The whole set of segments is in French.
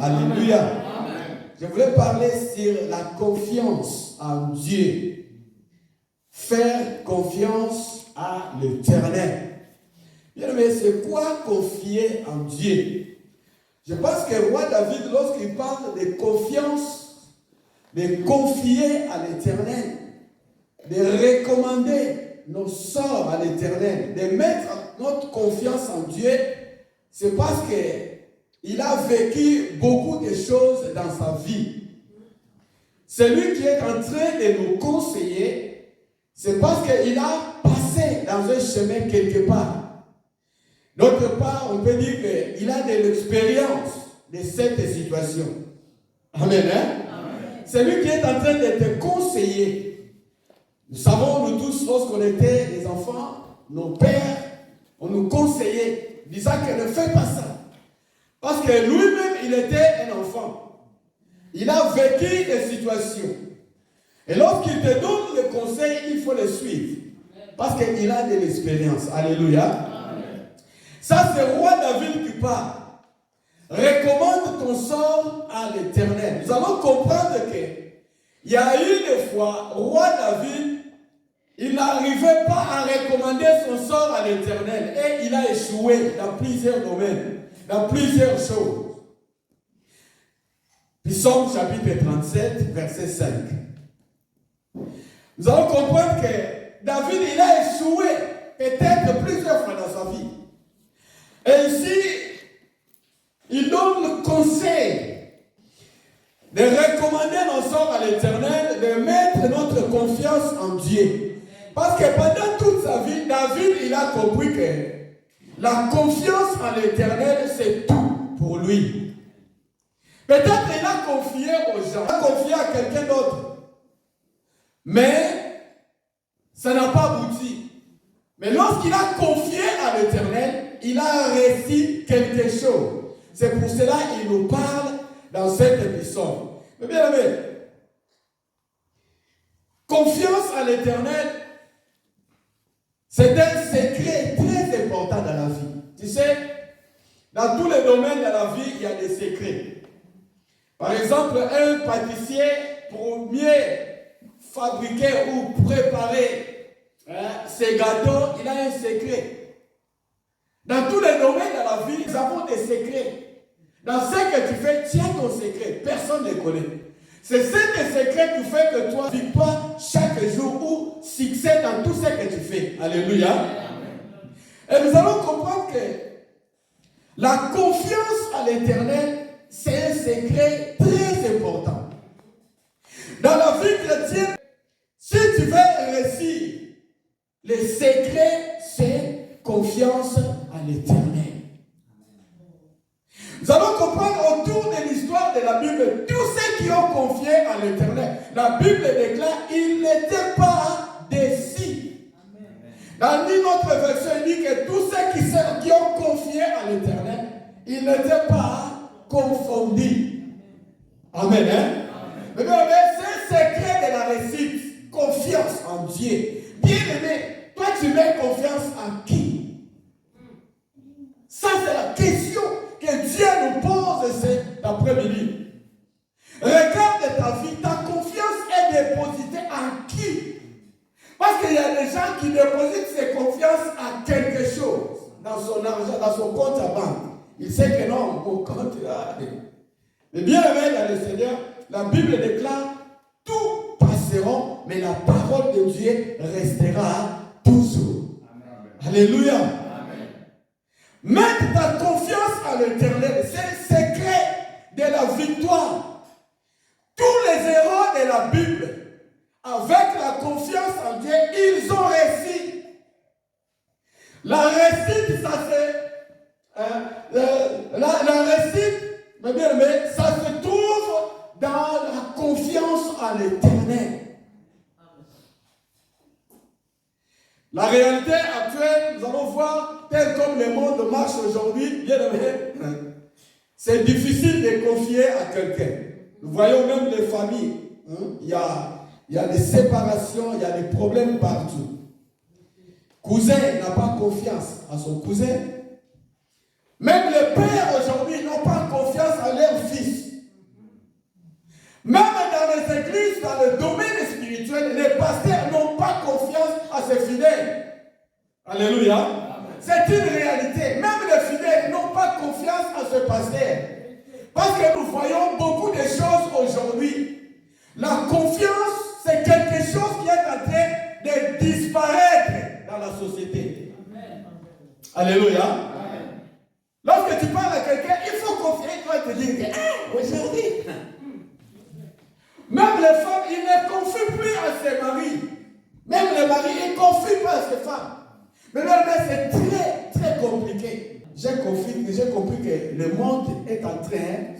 Alléluia. Amen. Je voulais parler sur la confiance en Dieu. Faire confiance à l'Éternel. Bien aimé, c'est quoi confier en Dieu? Je pense que le roi David, lorsqu'il parle de confiance, de confier à l'Éternel, de recommander nos sorts à l'Éternel, de mettre notre confiance en Dieu, c'est parce qu'il a vécu beaucoup de choses dans sa vie. Celui qui est en train de nous conseiller, c'est parce qu'il a passé dans un chemin quelque part. D'autre part, on peut dire qu'il a de l'expérience de cette situation. Amen. Amen. Celui qui est en train de te conseiller. Nous savons, nous tous, lorsqu'on était des enfants, nos pères, on nous conseillait, disant que ne fais pas ça. Parce que lui-même, il était un enfant. Il a vécu des situations. Et lorsqu'il te donne le conseil, il faut le suivre. Parce qu'il a de l'expérience. Alléluia. Amen. Ça, c'est roi David qui parle. Recommande ton sort à l'Éternel. Nous allons comprendre qu'il y a eu des fois, roi David, il n'arrivait pas à recommander son sort à l'Éternel. Et il a échoué dans plusieurs domaines, dans plusieurs choses. Psaume chapitre 37, verset 5. Nous allons comprendre que David, il a échoué peut-être plusieurs fois dans sa vie. Et ici, il donne le conseil de recommander nos sorts à l'Éternel, de mettre notre confiance en Dieu. Parce que pendant toute sa vie, David, il a compris que la confiance en l'Éternel, c'est tout pour lui. Peut-être il a confié aux gens, il a confié à quelqu'un d'autre. Mais ça n'a pas abouti. Mais lorsqu'il a confié à l'Éternel, il a réussi quelque chose. C'est pour cela qu'il nous parle dans cet épisode. Mais bien aimé, confiance à l'Éternel, c'est un secret très important dans la vie. Tu sais, dans tous les domaines de la vie, il y a des secrets. Par exemple, un pâtissier, pour mieux fabriquer ou préparer ses gâteaux, il a un secret. Dans tous les domaines de la vie, nous avons des secrets. Dans ce que tu fais, tiens ton secret. Personne ne le connaît. C'est ce secret qui fait que toi, victoire chaque jour ou succès dans tout ce que tu fais. Alléluia. Et nous allons comprendre que la confiance à l'Éternel, c'est un secret très important. Dans la vie chrétienne, si tu veux réussir, le secret, c'est confiance à l'Éternel. Nous allons comprendre autour de l'histoire de la Bible, tous ceux qui ont confié à l'Éternel. La Bible déclare qu'ils n'étaient pas déçus. Dans une autre version, il dit que tous ceux qui ont confié à l'Éternel, ils n'étaient pas confondus. Amen. Mais bien, c'est un secret de la réussite. Confiance en Dieu. Bien aimé, toi tu mets confiance en qui? Ça c'est la question que Dieu nous pose cet après-midi. Regarde ta vie, ta confiance est dépositée en qui? Parce qu'il y a des gens qui dépositent ses confiances à quelque chose. Dans son argent, dans son compte à banque. Il sait que non, mon compte là. Mais bien aimé dans le Seigneur, la Bible déclare tout passeront, mais la parole de Dieu restera toujours. Amen. Alléluia. Amen. Mettre ta confiance à l'Éternel, c'est le secret de la victoire. Tous les héros de la Bible, avec la confiance en Dieu, ils ont réussi. La réussite, ça c'est la réussite, mais bien aimé, ça se trouve dans la confiance à l'Éternel. La réalité actuelle, nous allons voir, tel comme le monde marche aujourd'hui, bien aimé, c'est difficile de confier à quelqu'un. Nous voyons même les familles. Il y a des séparations, il y a des problèmes partout. Cousin n'a pas confiance à son cousin. Même les pères aujourd'hui n'ont pas confiance confiance à leur fils. Même dans les églises, dans le domaine spirituel, les pasteurs n'ont pas confiance à ses fidèles. Alléluia. C'est une réalité. Même les fidèles n'ont pas confiance à ce pasteur. Parce que nous voyons beaucoup de choses aujourd'hui. La confiance, c'est quelque chose qui est en train de disparaître dans la société. Amen. Alléluia. Amen. Lorsque tu parles à quelqu'un, il faut confier. Il va te dire que aujourd'hui, même les femmes, ils ne confient plus à ses maris. Même les maris, ils ne confient pas à ses femmes. Mais là, c'est très, très compliqué. J'ai compris que le monde est en train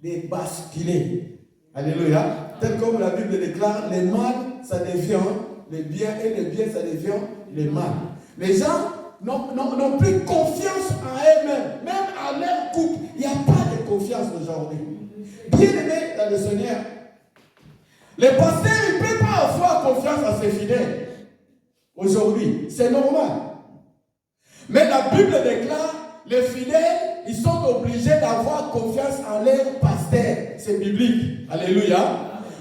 de basculer. Alléluia. Tel comme la Bible déclare, le mal, ça devient le bien, et le bien, ça devient le mal. Les gens n'ont plus confiance en eux-mêmes, même à leur couple. Il n'y a pas de confiance aujourd'hui. Bien aimé dans le Seigneur, les pasteurs, ils ne peuvent pas avoir confiance à ses fidèles. Aujourd'hui, c'est normal. Mais la Bible déclare, les fidèles, ils sont obligés d'avoir confiance en leur pasteur. C'est biblique. Alléluia.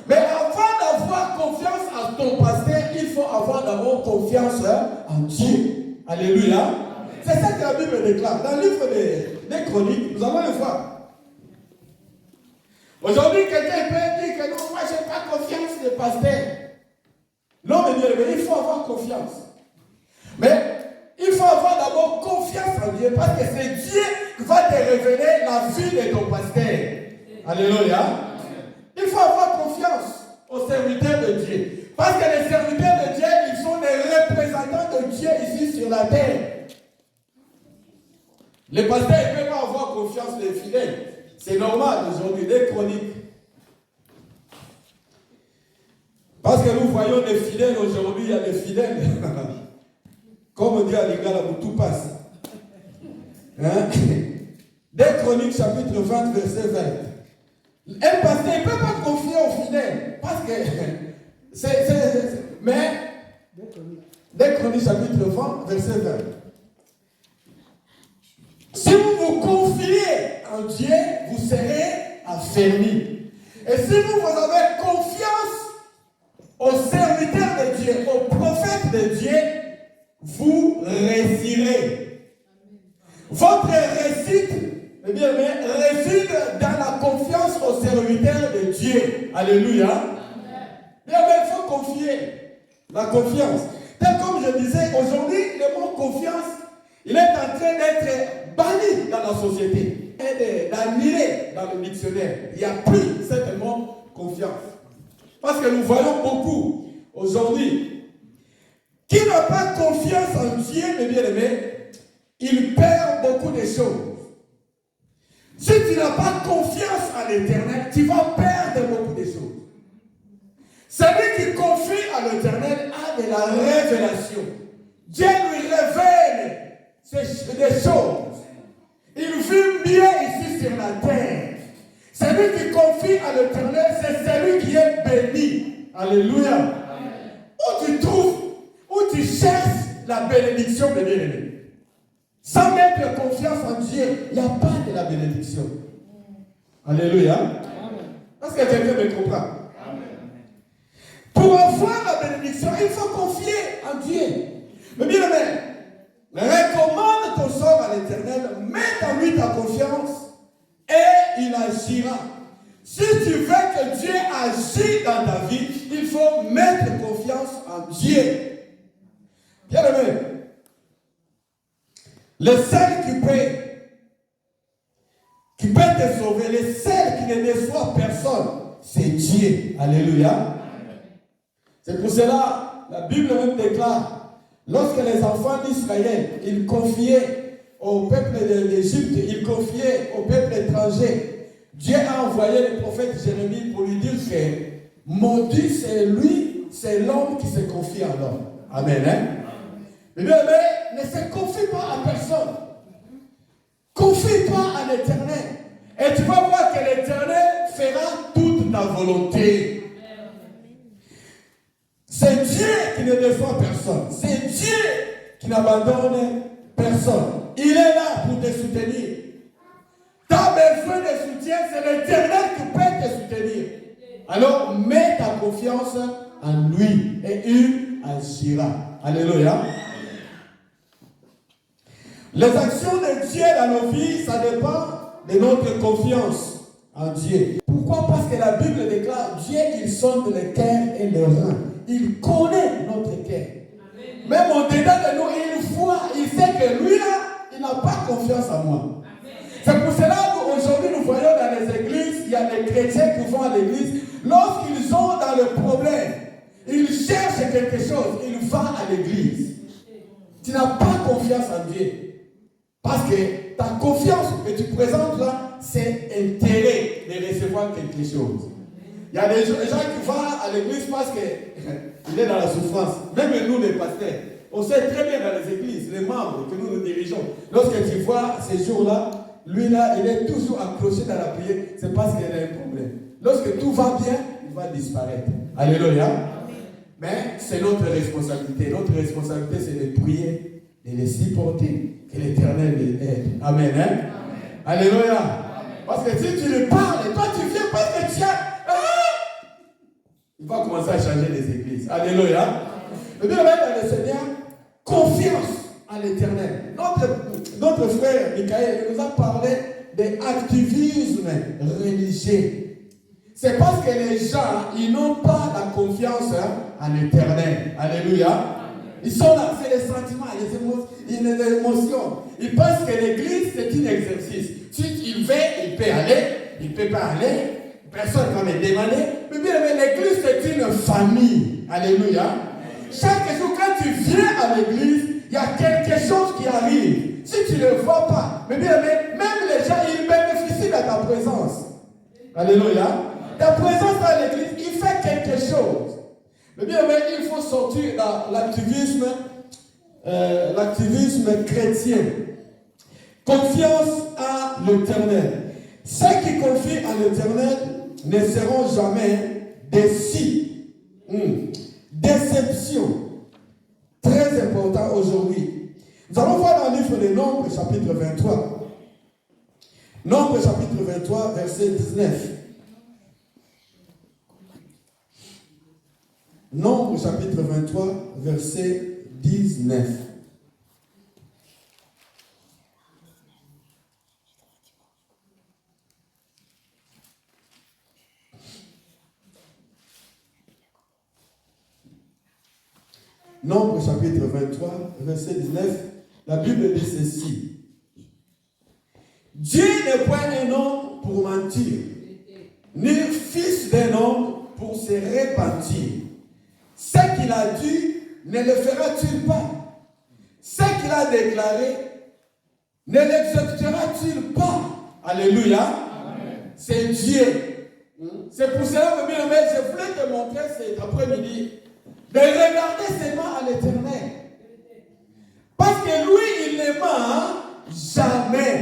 Mais avant d'avoir confiance à ton pasteur, il faut avoir d'abord confiance en Dieu. Alléluia. C'est ça que la Bible déclare. Dans le livre des Chroniques, nous allons le voir. Aujourd'hui, quelqu'un peut dire que non, moi je n'ai pas confiance des pasteurs. Non, mais il faut avoir confiance. Mais il faut avoir d'abord confiance en Dieu, parce que c'est Dieu qui va te révéler la vie de ton pasteur. Alléluia. Il faut avoir confiance aux serviteurs de Dieu. Parce que les serviteurs de Dieu, ils sont des représentants de Dieu ici sur la terre. Les pasteurs ne peuvent pas avoir confiance des fidèles. C'est normal aujourd'hui, des chroniques. Parce que nous voyons des fidèles aujourd'hui, il y a des fidèles. Comme dit à l'égard, tout passe. Hein? Des Chroniques, chapitre 20, verset 20. Un pasteur ne peut pas confier aux fidèles. Parce que mais des Chroniques, chapitre 20, verset 20. Si vous vous confiez en Dieu, vous serez affermis. Et si vous avez confiance aux serviteurs de Dieu, aux prophètes de Dieu, vous réussirez. Votre réussite, eh bien, réside dans la confiance aux serviteurs de Dieu. Alléluia. Bien, il faut confier. La confiance. Tel comme je disais, aujourd'hui, le mot confiance, il est en train d'être banni dans la société. Et d'annuler dans le dictionnaire. Il n'y a plus certainement confiance. Parce que nous voyons beaucoup aujourd'hui qui n'a pas confiance en Dieu, mes bien-aimés, il perd beaucoup de choses. Si tu n'as pas confiance en l'Éternel, tu vas perdre beaucoup de choses. Celui qui confie à l'Éternel a de la révélation. Dieu lui révèle des choses. Il vit bien ici sur la terre. Celui qui confie à l'Éternel, c'est celui qui est béni. Alléluia. Où tu trouves, où tu cherches la bénédiction de bien-aimé. Sans mettre confiance en Dieu, il n'y a pas de la bénédiction. Alléluia. Est-ce que quelqu'un me comprend? Pour avoir la bénédiction, il faut confier en Dieu. Mais bien aimé, recommande ton sort à l'Éternel, mets en lui ta confiance et il agira. Si tu veux que Dieu agisse dans ta vie, il faut mettre confiance en Dieu. Bien aimé, le seul qui peut te sauver, le seul qui ne déçoit personne, c'est Dieu. Alléluia. C'est pour cela, la Bible même déclare, lorsque les enfants d'Israël, ils confiaient au peuple d'Égypte, ils confiaient au peuple étranger, Dieu a envoyé le prophète Jérémie pour lui dire que maudit c'est lui, c'est l'homme qui se confie à l'homme. Amen. Hein? Mais ne se confie pas à personne. Confie-toi à l'Éternel. Et tu vas voir que l'Éternel fera toute ta volonté. C'est Dieu qui ne déçoit personne. C'est Dieu qui n'abandonne personne. Il est là pour te soutenir. Ta besoin de soutien, c'est l'Éternel qui peut te soutenir. Alors, mets ta confiance en lui et il agira. Alléluia. Les actions de Dieu dans nos vies, ça dépend de notre confiance en Dieu. Pourquoi? Parce que la Bible déclare, Dieu, il sonde le cœur et le rein. Il connaît notre cœur. Même au-dedans de nous, il voit, il sait que lui là, il n'a pas confiance en moi. C'est pour cela qu'aujourd'hui nous voyons dans les églises, il y a des chrétiens qui vont à l'église, lorsqu'ils sont dans le problème, ils cherchent quelque chose, ils vont à l'église. Tu n'as pas confiance en Dieu. Parce que ta confiance que tu présentes là, c'est intérêt de recevoir quelque chose. Il y a des gens qui vont à l'église parce qu'il est dans la souffrance. Même nous, les pasteurs, on sait très bien dans les églises, les membres que nous dirigeons, lorsque tu vois ces jours-là, lui là, il est toujours accroché dans la prière, c'est parce qu'il a un problème. Lorsque tout va bien, il va disparaître. Alléluia. Mais c'est notre responsabilité. Notre responsabilité, c'est de prier, de les supporter, que l'Éternel les aide. Amen. Hein? Amen. Alléluia. Amen. Parce que si tu lui parles, et toi tu viens parce que tu as... il va commencer à changer les églises. Alléluia. Le bien dans le Seigneur, confiance à l'Éternel. Notre frère Michael nous a parlé d'activisme religieux. C'est parce que les gens, ils n'ont pas la confiance en l'Éternel. Alléluia. Ils sont là, c'est les sentiments, les émotions. Ils pensent que l'église, c'est un exercice. Si il veut, il peut aller, il ne peut pas aller. Personne ne va me demander. Mais bien, l'église, c'est une famille. Alléluia. Chaque jour, quand tu viens à l'église, il y a quelque chose qui arrive. Si tu ne le vois pas, mais bien, même les gens, ils bénéficient de ta présence. Alléluia. Ta présence dans l'église, il fait quelque chose. Mais bien, il faut sortir dans l'activisme chrétien. Confiance à l'Éternel. Ceux qui confient à l'Éternel ne seront jamais déçus. Déception. Très important aujourd'hui. Nous allons voir dans le livre des Nombres, chapitre 23. Nombres, chapitre 23, verset 19. Nombres, chapitre 23, verset 19. Nombre chapitre 23, verset 19, la Bible dit ceci. Dieu n'est point un homme pour mentir, ni fils d'un homme pour se repentir. Ce qu'il a dit, ne le fera-t-il pas? Ce qu'il a déclaré, ne l'exécutera-t-il pas? Alléluia. Amen. C'est Dieu. C'est pour cela que je voulais te montrer cet après-midi de regarder seulement à l'Éternel. Parce que lui, il ne ment jamais.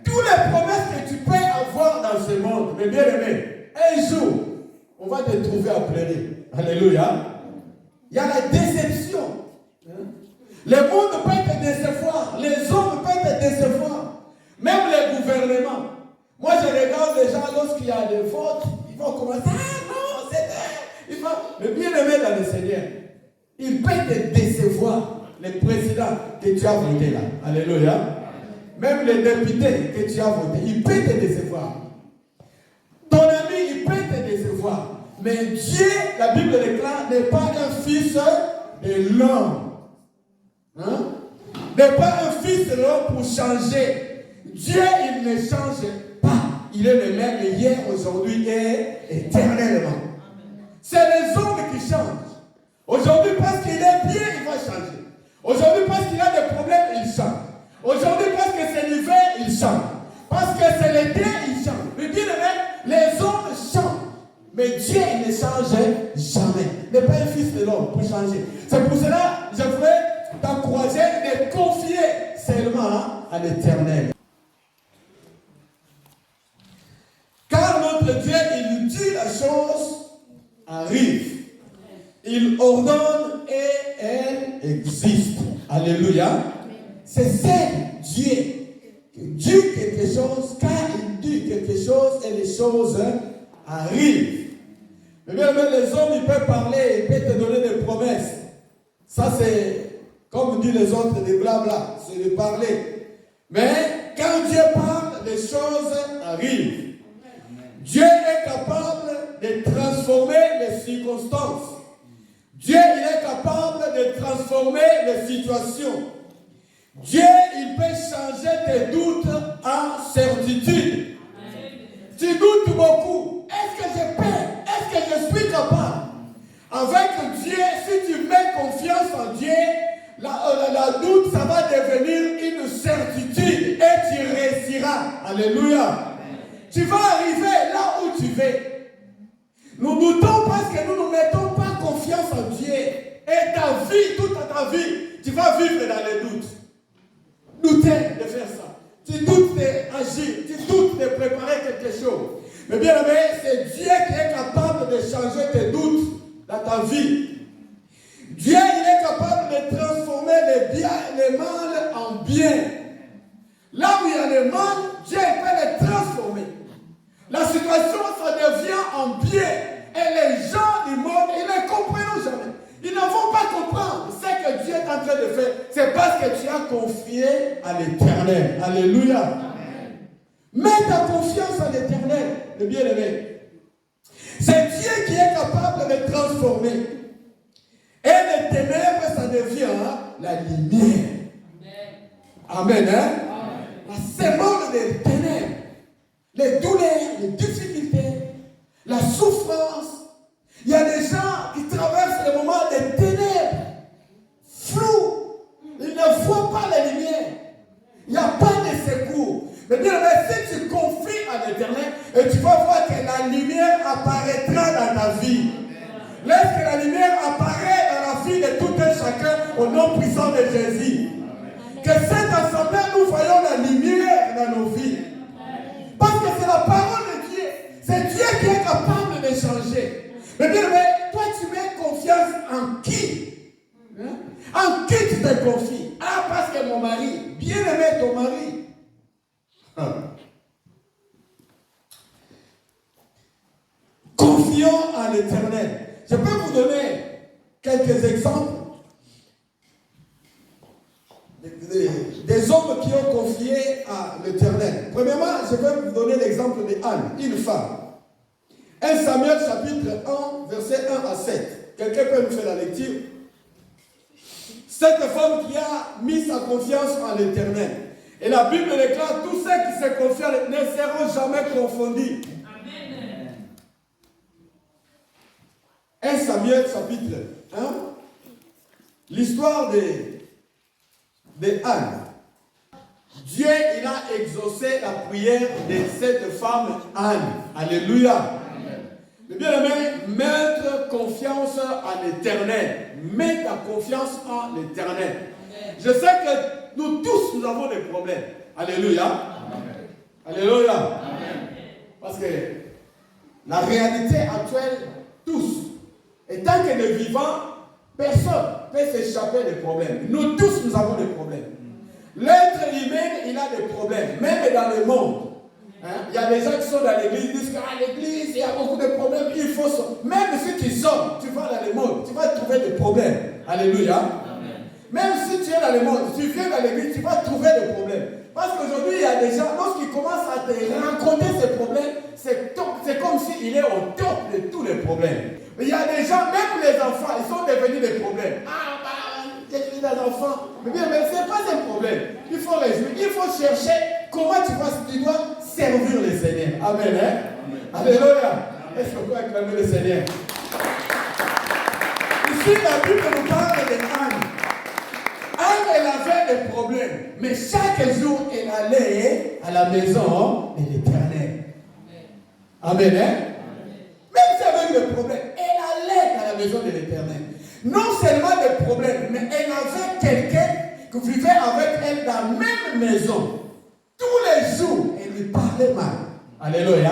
Toutes les promesses que tu peux avoir dans ce monde, mes bien-aimés, un jour, on va te trouver à pleurer. Alléluia. Il y a la déception. Le monde peut te décevoir. Les hommes peuvent te décevoir. Même les gouvernements. Moi, je regarde les gens lorsqu'il y a des votes, ils vont commencer. Ah non, c'est vrai. Mais bien aimé dans le Seigneur, il peut te décevoir. Les présidents que tu as voté là. Alléluia. Même les députés que tu as voté, il peut te décevoir. Ton ami, il peut te décevoir. Mais Dieu, la Bible déclare, n'est pas un fils de l'homme. N'est pas un fils de l'homme pour changer. Dieu, il ne change pas. Il est le même hier, aujourd'hui et éternellement. C'est les hommes qui changent. Aujourd'hui, parce qu'il est bien, il va changer. Aujourd'hui, parce qu'il a des problèmes, il change. Aujourd'hui, parce que c'est l'hiver, il change. Parce que c'est l'été, il change. Mais bien les hommes changent. Mais Dieu ne change jamais. Il n'est pas un fils de l'homme pour changer. C'est pour cela que je voulais t'encourager de confier seulement à l'Éternel. Car notre Dieu, il dit la chose arrive. Il ordonne et elle existe. Alléluia. C'est Dieu qui dit quelque chose, car il dit quelque chose et les choses arrivent. Mais bien, les hommes, ils peuvent parler, ils peuvent te donner des promesses. Ça, c'est, comme disent les autres, des blabla, c'est de parler. Mais quand Dieu parle, les choses arrivent. Dieu est capable de transformer les circonstances. Dieu, il est capable de transformer les situations. Dieu, il peut changer tes doutes en certitude. Tu doutes beaucoup. Est-ce que je peux? Est-ce que je suis capable? Avec Dieu, si tu mets confiance en Dieu, la doute, ça va devenir une certitude et tu réussiras. Alléluia. Tu vas arriver là où tu veux. Nous doutons parce que nous ne mettons pas confiance en Dieu. Et ta vie, toute ta vie, tu vas vivre dans les doutes. Douter de faire ça. Tu doutes d'agir. Tu doutes de préparer quelque chose. Mais bien aimé, c'est Dieu qui est capable de changer tes doutes dans ta vie. Dieu, il est capable de transformer les biens, les mal en bien. Là où il y a le mal, Dieu peut les transformer. La situation, ça devient en bien. Et les gens du monde, ils ne comprennent jamais. Ils ne vont pas comprendre ce que Dieu est en train de faire. C'est parce que tu as confié à l'Éternel. Alléluia. Amen. Mets ta confiance à l'Éternel, le bien-aimé. C'est Dieu qui est capable de transformer. Et les ténèbres, ça devient la lumière. Amen. Hein? Amen. La semence des ténèbres, les douleurs, les difficultés, la souffrance. Il y a des gens qui traversent le moment des ténèbres, flous. Ils ne voient pas la lumière. Il n'y a pas de secours. Mais bien, si tu confies à l'Éternel, et tu vas voir que la lumière apparaîtra dans ta vie. Lorsque la lumière apparaît dans la vie de tout un chacun, au nom puissant de Jésus. Que cette assemblée, nous voyons la lumière dans nos vies. Parce que c'est la parole de Dieu. C'est Dieu qui est capable de changer. Mais bien, toi, tu mets confiance en qui? En qui tu te confies? Ah, parce que mon mari, bien aimé ton mari. Confions en l'Éternel. Je peux vous donner quelques exemples des hommes qui ont confié à l'Éternel. Premièrement, je vais vous donner l'exemple d'Anne, une femme. 1 Samuel chapitre 1, verset 1 à 7. Quelqu'un peut nous faire la lecture? Cette femme qui a mis sa confiance en l'Éternel. Et la Bible déclare, tous ceux qui se confient ne seront jamais confondus. Amen. 1 Samuel chapitre 1. L'histoire de Anne. Dieu, il a exaucé la prière de cette femme Anne. Alléluia. Bien-aimé, mettre confiance en l'Éternel. Mets ta confiance en l'Éternel. Je sais que nous tous, nous avons des problèmes. Alléluia. Amen. Alléluia. Amen. Parce que la réalité actuelle, tous, et tant que nous vivons, personne ne peut s'échapper des problèmes. Nous tous, nous avons des problèmes. L'être humain, il a des problèmes, même dans le monde. Il y a des gens qui sont dans l'église, ils disent qu'à l'église, il y a beaucoup de problèmes, il faut même si tu sors, tu vas dans le monde, tu vas trouver des problèmes. Alléluia. Amen. Même si tu es dans le monde, tu viens dans l'église, tu vas trouver des problèmes. Parce qu'aujourd'hui, il y a des gens, lorsqu'ils commencent à te raconter ces problèmes, c'est comme s'il est au top de tous les problèmes. Mais il y a des gens, même les enfants, ils sont devenus des problèmes. J'ai des enfants. Mais bien, mais ce n'est pas un problème. Il faut réjouir, il faut chercher comment tu dois servir le Seigneur. Amen. Hein? Amen. Alléluia. Est-ce qu'on peut acclamer le Seigneur? Ici, la Bible nous parle d'Anne. Anne, elle avait des problèmes. Mais chaque jour, elle allait à la maison de l'Éternel. Amen. Hein? Même si elle avait des problèmes, elle allait à la maison de l'Éternel. Non seulement des problèmes, mais elle avait quelqu'un qui vivait avec elle dans la même maison. Tous les jours, elle lui parlait mal. Alléluia.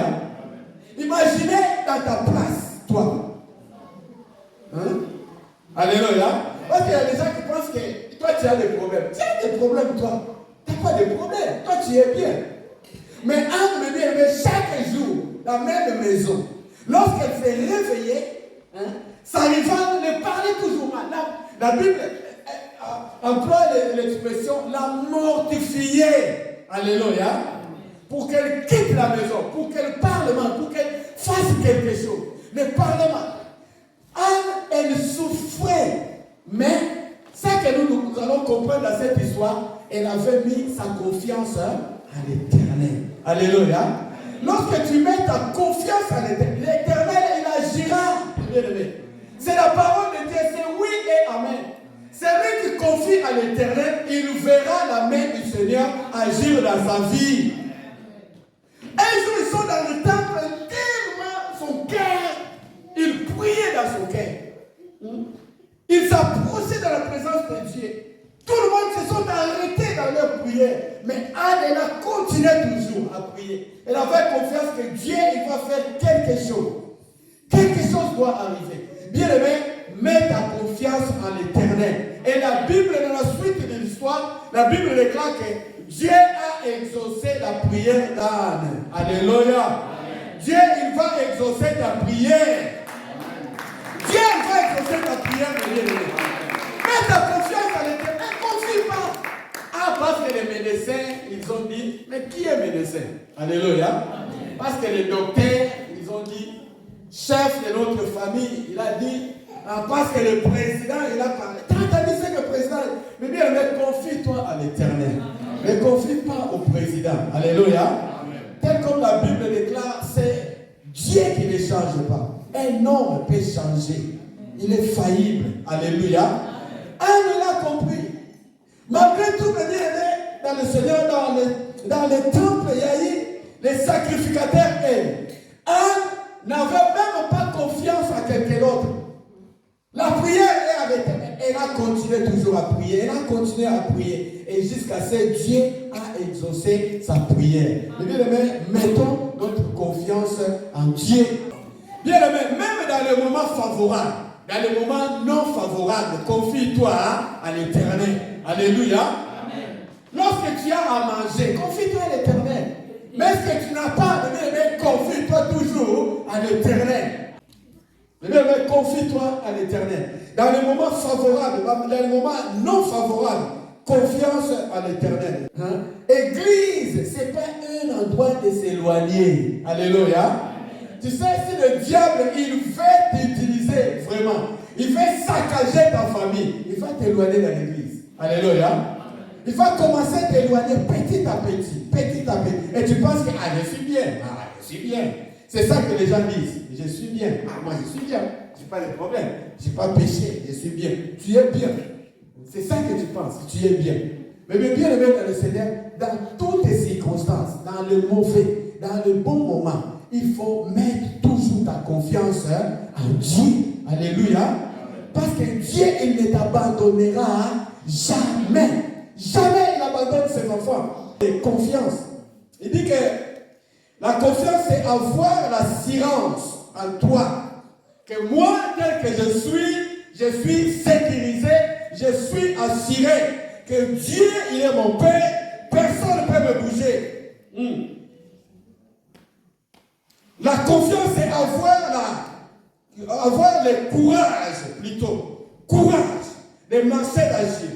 Imaginez dans ta place, toi. Hein? Alléluia. Parce qu'il y a des gens qui pensent que toi, tu as des problèmes. Tu as des problèmes, toi. Tu n'as pas de problèmes. Toi, tu es bien. Mais Anne me dit, chaque jour, la même maison, lorsqu'elle s'est réveillée, ça lui va le parler toujours mal. La Bible emploie l'expression la mortifier. Alléluia. Pour qu'elle quitte la maison, pour qu'elle parle mal, pour qu'elle fasse quelque chose. Ne parle mal. Anne, elle souffrait. Mais ce que nous allons comprendre dans cette histoire, elle avait mis sa confiance à l'Éternel. Alléluia. Lorsque tu mets ta confiance à l'Éternel, il agira. C'est la parole de Dieu, c'est oui et amen. Celui qui confie à l'Éternel, il verra la main du Seigneur agir dans sa vie. Un jour, ils sont dans le temple, tellement son cœur, il priait dans son cœur. Il s'approchait dans la présence de Dieu. Tout le monde se sont arrêtés dans leur prière. Mais Anne, elle a continué toujours à prier. Elle avait confiance que Dieu, il va faire quelque chose. Quelque chose doit arriver. Bien-aimé, mets ta confiance en l'Éternel. Et la Bible, dans la suite de l'histoire, la Bible déclare que Dieu a exaucé la prière d'Anne. Alléluia. Dieu, il va exaucer ta prière. Dieu va exaucer ta prière. Mets ta confiance en l'Éternel. Ne confie pas. Ah, parce que les médecins, ils ont dit, mais qui est médecin? Alléluia. Parce que les docteurs, ils ont dit, chef de notre famille, il a dit, parce que le président, il a parlé. Quand tu as dit c'est que le président, mais bien, confie-toi à l'Éternel. Ne confie pas au président. Alléluia. Tel comme la Bible déclare, c'est Dieu qui ne change pas. Un homme peut changer. Il est faillible. Alléluia. Anne l'a compris. Malgré tout, dans le Seigneur, dans le temple, il y a eu les sacrificateurs. Anne n'avait même pas confiance à quelqu'un d'autre. La prière est avec elle. Elle a continué toujours à prier. Elle a continué à prier. Et jusqu'à ce que Dieu a exaucé sa prière. Bien-aimés, mettons notre confiance en Dieu. Bien-aimés, même dans les moments favorables, dans les moments non favorables, confie-toi à l'Éternel. Alléluia. Amen. Lorsque tu as à manger, confie-toi à l'Éternel. Mais ce que tu n'as pas, bien-aimé, confie-toi toujours à l'Éternel. Bien-aimé, confie-toi à l'Éternel. Dans les moments favorables, dans les moments non favorables, confiance à l'Éternel. Église, ce n'est pas un endroit de s'éloigner. Alléluia. Tu sais, si le diable, il veut t'utiliser vraiment, il veut saccager ta famille, il va t'éloigner de l'église. Alléluia. Il va commencer à t'éloigner petit à petit, petit à petit. Et tu penses que, je suis bien. Je suis bien. C'est ça que les gens disent. Je suis bien. Moi, je suis bien. Je n'ai pas de problème. Je n'ai pas péché. Je suis bien. Tu es bien. C'est ça que tu penses. Tu es bien. Mais bien aimé dans le Seigneur, dans toutes les circonstances, dans le mauvais, dans le bon moment, il faut mettre toujours ta confiance en Dieu. Alléluia. Parce que Dieu, il ne t'abandonnera jamais. Jamais il abandonne ses enfants. Et confiance. Il dit que la confiance, c'est avoir l'assurance en toi. Que moi, tel que je suis sécurisé, je suis assuré que Dieu, il est mon Père, personne ne peut me bouger. La confiance, c'est avoir le courage, plutôt. Courage de marcher, d'agir.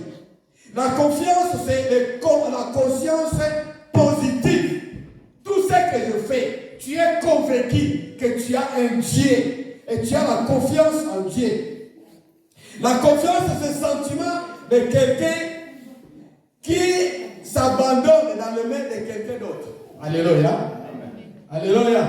La confiance, c'est la conscience positive. Tout ce que je fais, tu es convaincu que tu as un Dieu et tu as la confiance en Dieu. La confiance, c'est ce sentiment de quelqu'un qui s'abandonne dans les mains de quelqu'un d'autre. Alléluia. Alléluia.